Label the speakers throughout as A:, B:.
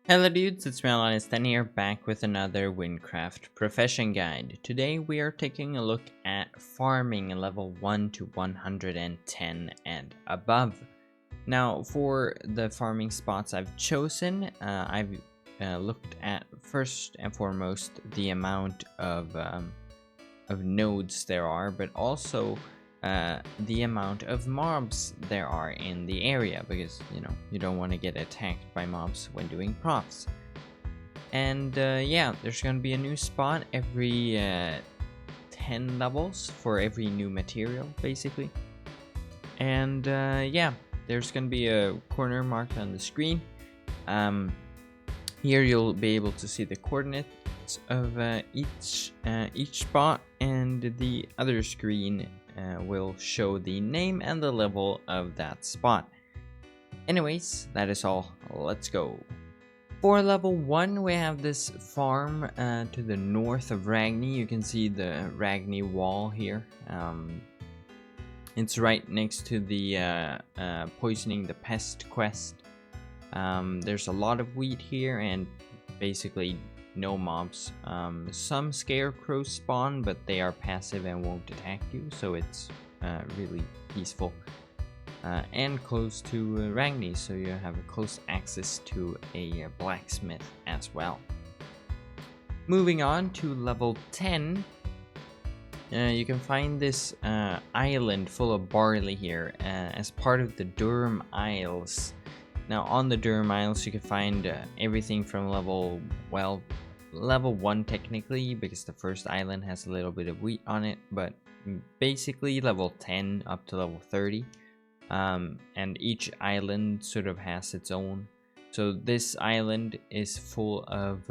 A: Hello dudes, it's Mailloux here, back with another Wynncraft profession guide. Today we are taking a look at farming level 1 to 110 and above. Now for the farming spots I've chosen, I've looked at first and foremost the amount of nodes there are, but also the amount of mobs there are in the area, because you don't want to get attacked by mobs when doing profs. And yeah, there's gonna be a new spot every 10 levels for every new material basically. And yeah, there's gonna be a corner marked on the screen. Here you'll be able to see the coordinates of each spot, and the other screen will show the name and the level of that spot. Anyways, that is all. Let's go. For level 1, we have this farm to the north of Ragni. You can see the Ragni wall here. It's right next to the poisoning the pest quest. There's a lot of wheat here and basically no mobs. Some scarecrows spawn, but they are passive and won't attack you, so it's really peaceful. And close to Ragni, so you have a close access to a blacksmith as well. Moving on to level 10, you can find this island full of barley here as part of the Durham Isles. Now on the Durham Isles you can find everything from level 1 technically, because the first island has a little bit of wheat on it, but basically level 10 up to level 30. And each island sort of has its own. So this island is full of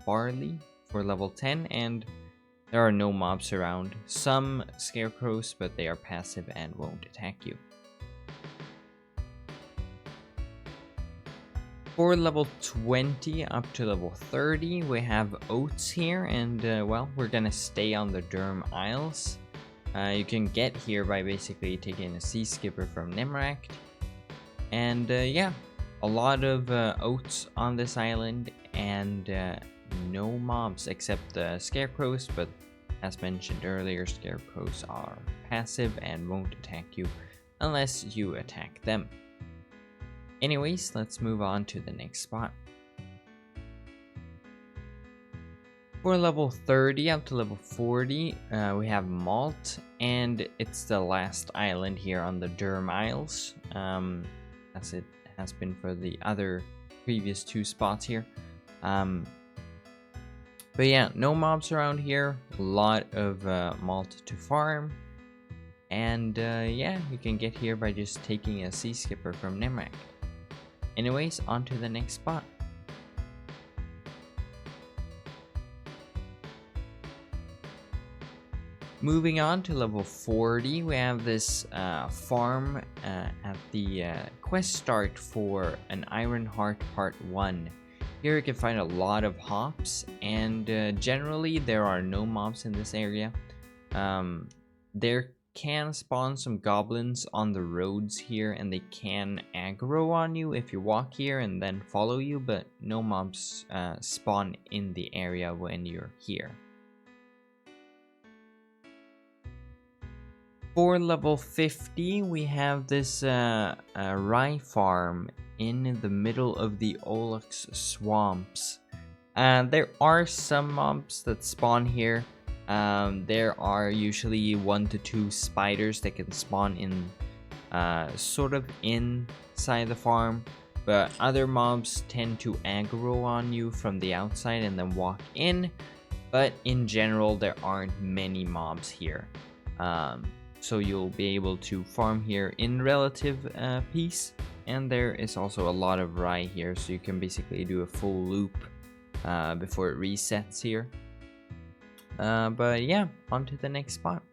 A: barley for level 10, and there are no mobs around. Some scarecrows, but they are passive and won't attack you. For level 20 up to level 30, we have oats here, and well, we're gonna stay on the Durham Isles. You can get here by basically taking a sea skipper from Nemract. And yeah, a lot of oats on this island, and no mobs except the scarecrows, but as mentioned earlier, scarecrows are passive and won't attack you unless you attack them. Anyways, let's move on to the next spot. For level 30 up to level 40, we have Malt, and it's the last island here on the Durham Isles, as it has been for the other previous two spots here. But yeah, no mobs around here, a lot of malt to farm, and yeah, you can get here by just taking a sea skipper from Nemract. Anyways, on to the next spot. Moving on to level 40, we have this farm at the quest start for an Iron Heart Part 1. Here you can find a lot of hops, and generally there are no mobs in this area. There can spawn some goblins on the roads here, and they can aggro on you if you walk here and then follow you, but no mobs spawn in the area when you're here. For level 50, we have this rye farm in the middle of the Olux swamps. There are some mobs that spawn here. There are usually 1 to 2 spiders that can spawn in sort of inside the farm, but other mobs tend to aggro on you from the outside and then walk in. But in general, there aren't many mobs here. So you'll be able to farm here in relative peace, and there is also a lot of rye here, so you can basically do a full loop before it resets here. But yeah, on to the next spot.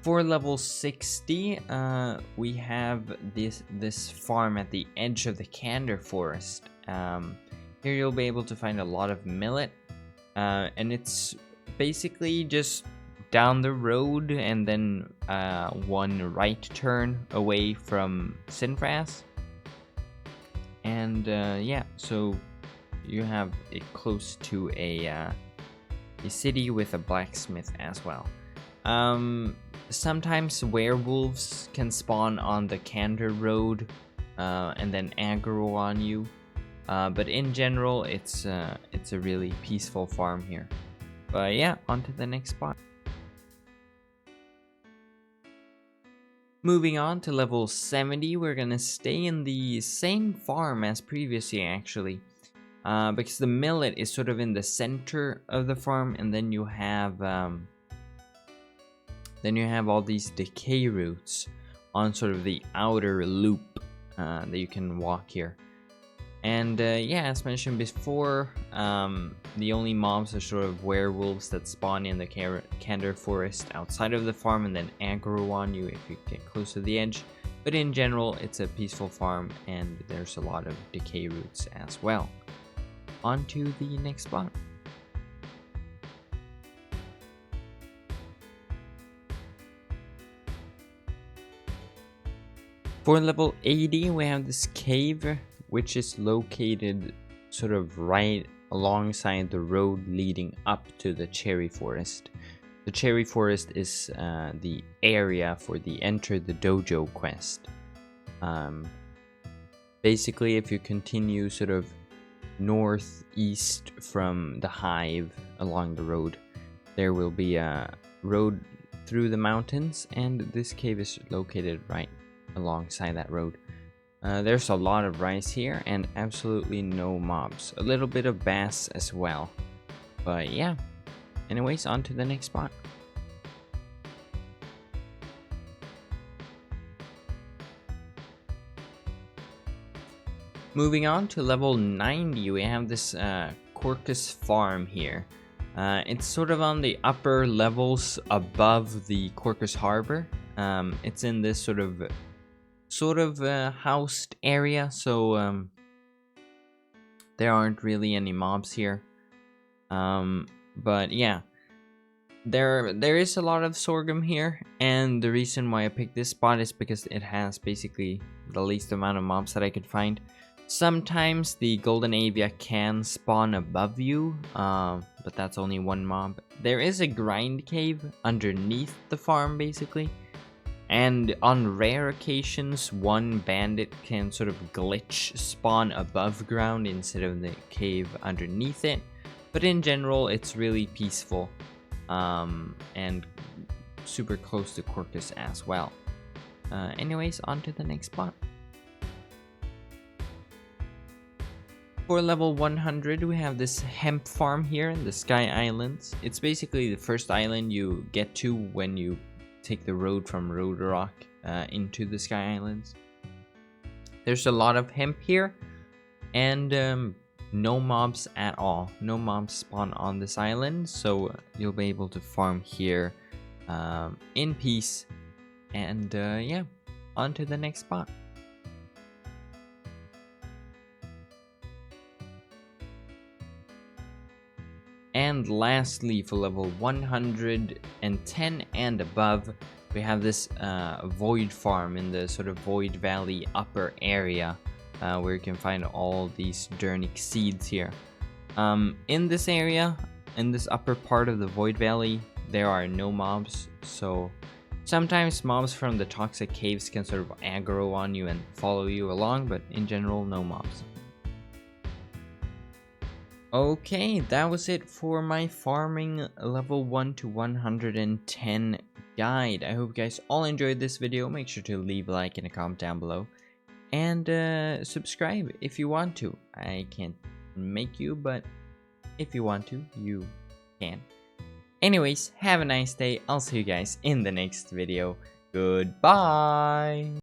A: For level 60, we have this farm at the edge of the Candor Forest. Here you'll be able to find a lot of millet, and it's basically just down the road and then one right turn away from Sinfras. And yeah, so you have it close to a city with a blacksmith as well. Sometimes werewolves can spawn on the Candor Road and then aggro on you. But in general, it's a really peaceful farm here. But yeah, on to the next spot. Moving on to level 70, we're gonna stay in the same farm as previously actually. Because the millet is sort of in the center of the farm, and then you have all these decay roots on sort of the outer loop that you can walk here. And yeah, as mentioned before, the only mobs are sort of werewolves that spawn in the Candor Forest outside of the farm and then aggro on you if you get close to the edge. But in general, it's a peaceful farm and there's a lot of decay roots as well. On to the next spot. For level 80, we have this cave, which is located sort of right alongside the road leading up to the Cherry Forest. The Cherry Forest is the area for the Enter the Dojo quest. Basically, if you continue sort of northeast from the hive along the road, there will be a road through the mountains, and this cave is located right alongside that road. There's a lot of rice here and absolutely no mobs. A little bit of bass as well. But yeah. Anyways, on to the next spot. Moving on to level 90, we have this Corcus farm here. It's sort of on the upper levels above the Corcus harbor. It's in this sort of housed area, so there aren't really any mobs here. But yeah, there is a lot of sorghum here, and the reason why I picked this spot is because it has basically the least amount of mobs that I could find. Sometimes the golden avia can spawn above you, but that's only one mob. There is a grind cave underneath the farm basically. And on rare occasions, one bandit can sort of glitch spawn above ground instead of the cave underneath it. But in general, it's really peaceful and super close to Corcus as well. Anyways, on to the next spot. For level 100, we have this hemp farm here in the Sky Islands. It's basically the first island you get to when you take the road from Roderock into the Sky Islands. There's a lot of hemp here, and no mobs at all. No mobs spawn on this island, so you'll be able to farm here in peace. And yeah, on to the next spot. And lastly, for level 110 and above, we have this void farm in the sort of Void Valley upper area, where you can find all these Dernic seeds here. In this area, in this upper part of the Void Valley, there are no mobs, so sometimes mobs from the toxic caves can sort of aggro on you and follow you along, but in general, no mobs. Okay, that was it for my farming level 1 to 110 guide. I hope you guys all enjoyed this video. Make sure to leave a like and a comment down below. And subscribe if you want to. I can't make you, but if you want to, you can. Anyways, have a nice day. I'll see you guys in the next video. Goodbye!